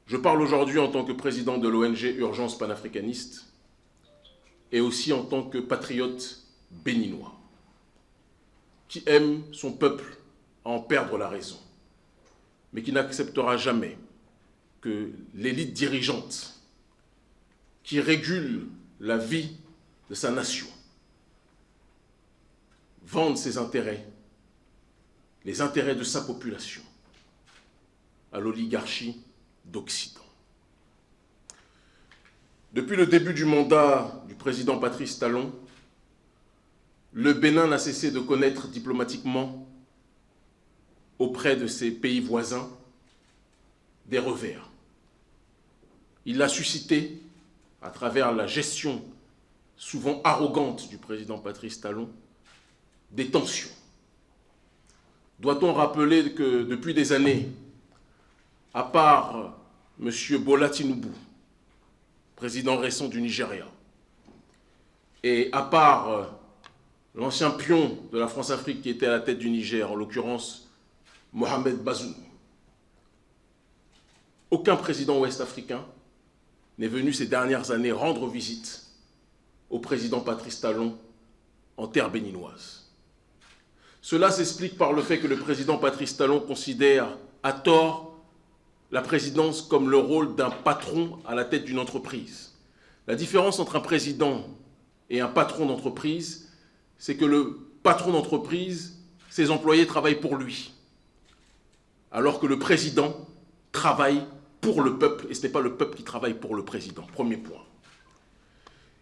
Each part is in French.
Je parle aujourd'hui en tant que président de l'ONG Urgence panafricaniste et aussi en tant que patriote béninois qui aime son peuple à en perdre la raison, mais qui n'acceptera jamais que l'élite dirigeante qui régule la vie de sa nation vende ses intérêts, les intérêts de sa population, à l'oligarchie d'Occident. Depuis le début du mandat du président Patrice Talon, le Bénin n'a cessé de connaître diplomatiquement auprès de ses pays voisins des revers. Il a suscité, à travers la gestion souvent arrogante du président Patrice Talon, des tensions. Doit-on rappeler que depuis des années, à part M. Bola Tinubu, président récent du Nigeria, et à part l'ancien pion de la France-Afrique qui était à la tête du Niger, en l'occurrence Mohamed Bazoum, aucun président ouest-africain n'est venu ces dernières années rendre visite au président Patrice Talon en terre béninoise. Cela s'explique par le fait que le président Patrice Talon considère à tort la présidence comme le rôle d'un patron à la tête d'une entreprise. La différence entre un président et un patron d'entreprise, c'est que le patron d'entreprise, ses employés travaillent pour lui, alors que le président travaille pour le peuple, et ce n'est pas le peuple qui travaille pour le président, premier point.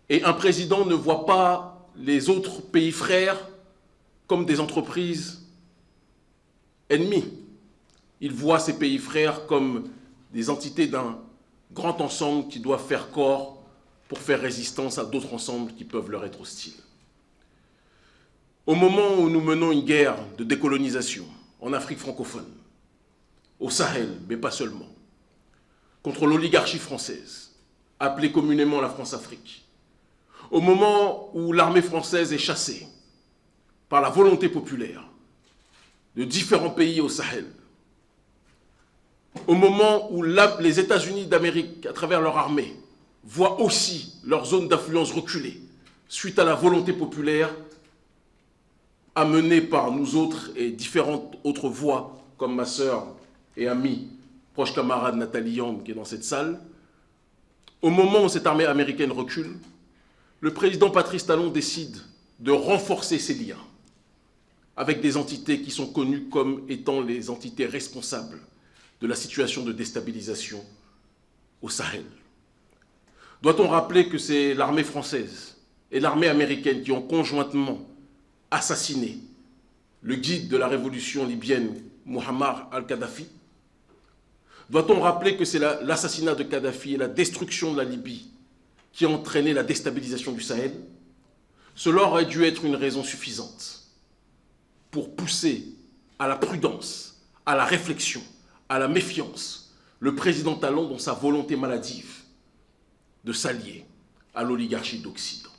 Et un président ne voit pas les autres pays frères comme des entreprises ennemies. Il voit ces pays frères comme des entités d'un grand ensemble qui doivent faire corps pour faire résistance à d'autres ensembles qui peuvent leur être hostiles. Au moment où nous menons une guerre de décolonisation en Afrique francophone, au Sahel, mais pas seulement, contre l'oligarchie française, appelée communément la France-Afrique, au moment où l'armée française est chassée par la volonté populaire de différents pays au Sahel, au moment où les États-Unis d'Amérique, à travers leur armée, voient aussi leur zone d'influence reculer suite à la volonté populaire amenée par nous autres et différentes autres voix, comme ma sœur et amie, proche camarade Nathalie Yamb, qui est dans cette salle, au moment où cette armée américaine recule, le président Patrice Talon décide de renforcer ses liens avec des entités qui sont connues comme étant les entités responsables de la situation de déstabilisation au Sahel. Doit-on rappeler que c'est l'armée française et l'armée américaine qui ont conjointement assassiné le guide de la révolution libyenne, Muammar al-Kadhafi? Doit-on rappeler que c'est l'assassinat de Kadhafi et la destruction de la Libye qui a entraîné la déstabilisation du Sahel? Cela aurait dû être une raison suffisante pour pousser à la prudence, à la réflexion, à la méfiance, le président Talon dans sa volonté maladive de s'allier à l'oligarchie d'Occident.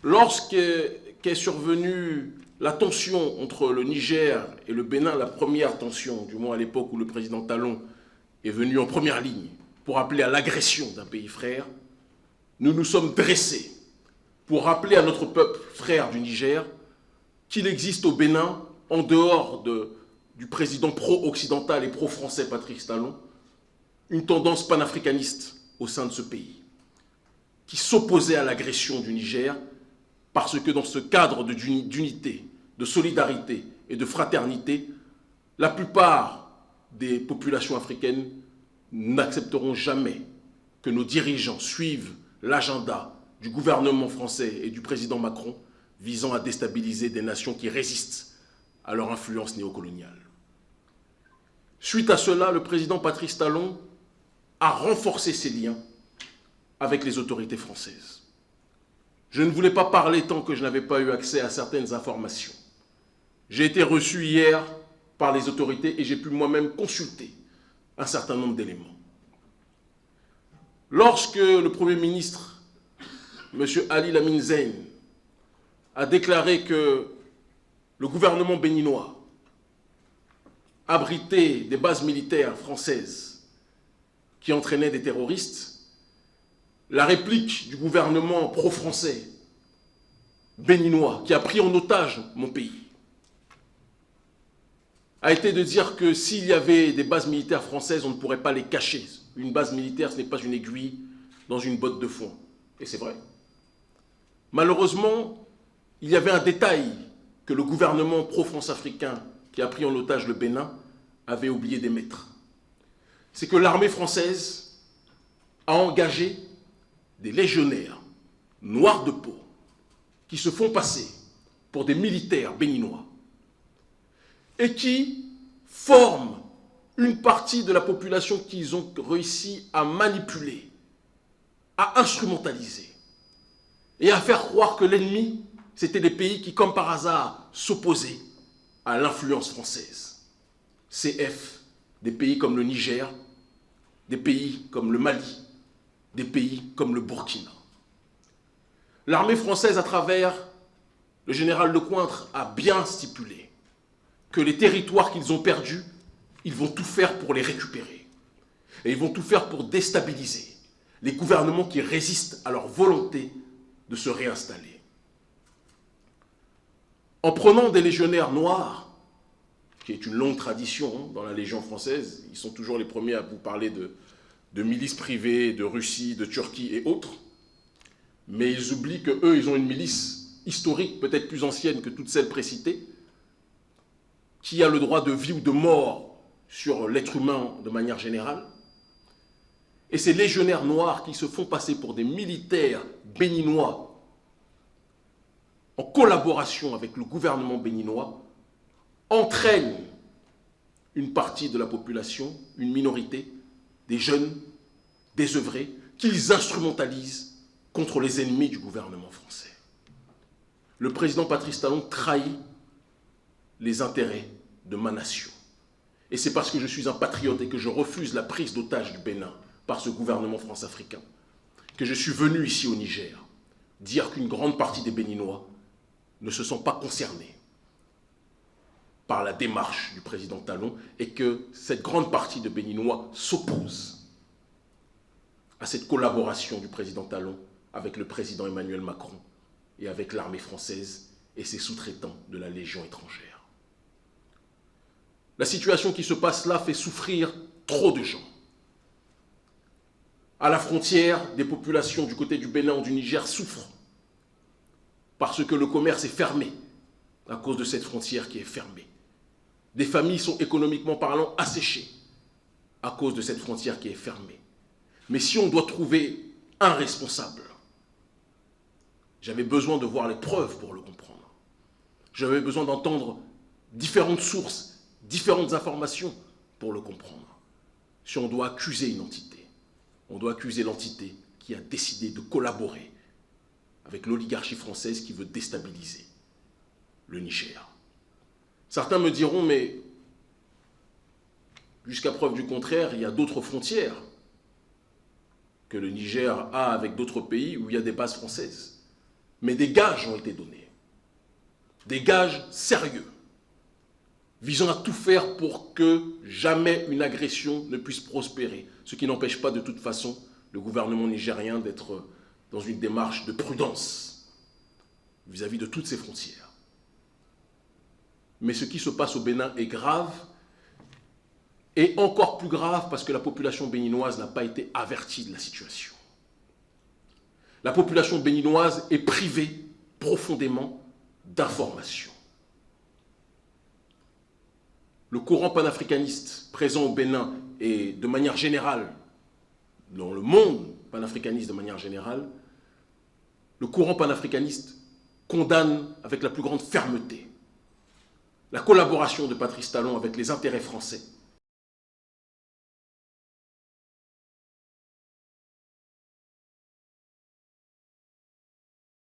Lorsqu'est survenue la tension entre le Niger et le Bénin, la première tension, du moins à l'époque où le président Talon est venu en première ligne pour appeler à l'agression d'un pays frère, nous nous sommes dressés pour rappeler à notre peuple frère du Niger qu'il existe au Bénin, en dehors du président pro-occidental et pro-français Patrice Talon, une tendance panafricaniste au sein de ce pays, qui s'opposait à l'agression du Niger parce que dans ce cadre d'unité, de solidarité et de fraternité, la plupart des populations africaines n'accepteront jamais que nos dirigeants suivent l'agenda du gouvernement français et du président Macron visant à déstabiliser des nations qui résistent à leur influence néocoloniale. Suite à cela, le président Patrice Talon a renforcé ses liens avec les autorités françaises. Je ne voulais pas parler tant que je n'avais pas eu accès à certaines informations. J'ai été reçu hier par les autorités et j'ai pu moi-même consulter un certain nombre d'éléments. Lorsque le Premier ministre, M. Ali Lamine Zeine, a déclaré que le gouvernement béninois abritait des bases militaires françaises qui entraînaient des terroristes, la réplique du gouvernement pro-français béninois qui a pris en otage mon pays a été de dire que s'il y avait des bases militaires françaises, on ne pourrait pas les cacher. Une base militaire, ce n'est pas une aiguille dans une botte de foin. Et c'est vrai. Malheureusement, il y avait un détail que le gouvernement pro-France africain qui a pris en otage le Bénin avait oublié d'émettre. C'est que l'armée française a engagé des légionnaires noirs de peau qui se font passer pour des militaires béninois et qui forment une partie de la population qu'ils ont réussi à manipuler, à instrumentaliser et à faire croire que l'ennemi, c'était des pays qui, comme par hasard, s'opposaient à l'influence française. CF, des pays comme le Niger, des pays comme le Mali, des pays comme le Burkina. L'armée française, à travers le général Lecointre, a bien stipulé que les territoires qu'ils ont perdus, ils vont tout faire pour les récupérer. Et ils vont tout faire pour déstabiliser les gouvernements qui résistent à leur volonté de se réinstaller. En prenant des légionnaires noirs, qui est une longue tradition dans la Légion française, ils sont toujours les premiers à vous parler de milices privées, de Russie, de Turquie et autres, mais ils oublient qu'eux, ils ont une milice historique, peut-être plus ancienne que toutes celles précitées, qui a le droit de vie ou de mort sur l'être humain de manière générale. Et ces légionnaires noirs qui se font passer pour des militaires béninois en collaboration avec le gouvernement béninois entraînent une partie de la population, une minorité, des jeunes, désœuvrés, qu'ils instrumentalisent contre les ennemis du gouvernement français. Le président Patrice Talon trahit les intérêts de ma nation. Et c'est parce que je suis un patriote et que je refuse la prise d'otage du Bénin par ce gouvernement france-africain que je suis venu ici au Niger dire qu'une grande partie des Béninois ne se sont pas concernés par la démarche du président Talon et que cette grande partie de Béninois s'oppose à cette collaboration du président Talon avec le président Emmanuel Macron et avec l'armée française et ses sous-traitants de la Légion étrangère. La situation qui se passe là fait souffrir trop de gens. À la frontière, des populations du côté du Bénin ou du Niger souffrent parce que le commerce est fermé à cause de cette frontière qui est fermée. Des familles sont économiquement parlant asséchées à cause de cette frontière qui est fermée. Mais si on doit trouver un responsable, j'avais besoin de voir les preuves pour le comprendre. J'avais besoin d'entendre différentes sources, différentes informations pour le comprendre. Si on doit accuser une entité, on doit accuser l'entité qui a décidé de collaborer avec l'oligarchie française qui veut déstabiliser le Niger. Certains me diront, mais jusqu'à preuve du contraire, il y a d'autres frontières que le Niger a avec d'autres pays où il y a des bases françaises. Mais des gages ont été donnés, des gages sérieux, visant à tout faire pour que jamais une agression ne puisse prospérer, ce qui n'empêche pas de toute façon le gouvernement nigérien d'être dans une démarche de prudence vis-à-vis de toutes ces frontières. Mais ce qui se passe au Bénin est grave, et encore plus grave parce que la population béninoise n'a pas été avertie de la situation. La population béninoise est privée profondément d'informations. Le courant panafricaniste présent au Bénin et de manière générale, dans le monde panafricaniste de manière générale, le courant panafricaniste condamne avec la plus grande fermeté la collaboration de Patrice Talon avec les intérêts français